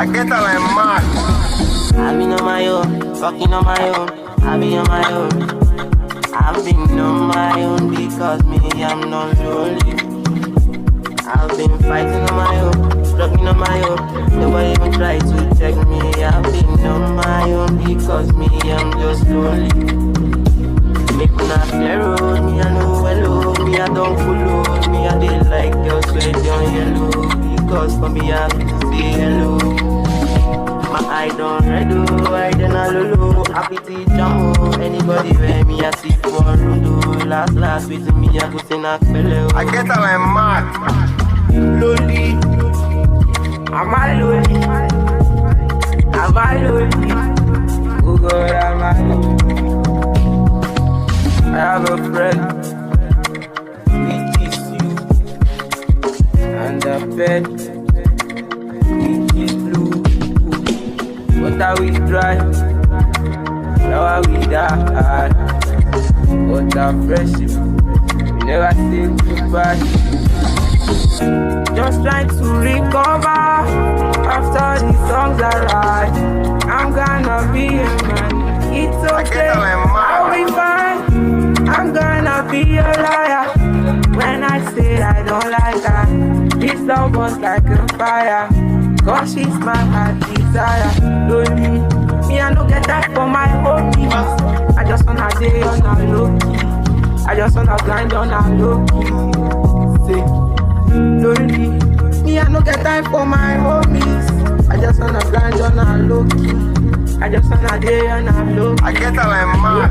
I get her like mad. I've been on my own, fucking on my own. I've been on my own. I've been on my own because me, I'm not lonely. I've been fighting on my own, struggling on my own. Nobody even try to check me. I've been on my own because me, I'm just lonely. Make me not clear road, me I know hello. Me I don't follow, me I dey like your sweat on yellow. Because for me I have to say hello. My eye don't red, oh, I don't know, happy to jam, oh. Anybody where me I see for road, oh. Last with me I go sing a fellow. I get her like mad. Lonely, am I lonely? Am I lonely? Oh God, am I lonely? I have a friend, which is you, and the bed, which is blue. What are we dry? Now are we die? What a friendship, we never say goodbye. Just trying to recover after the songs I write. I'm gonna be a man, it's okay, I'll be fine. I'm gonna be a liar when I say I don't like her. This love was like a fire, cause she's my heart desire. Lonely, me I no get that for my homies. I just wanna day on a low key. I just wanna grind on a low key. Say, lonely, me I no get time for my homies. I just wanna grind on a low key. I just wanna day on a low key. I get her like mad.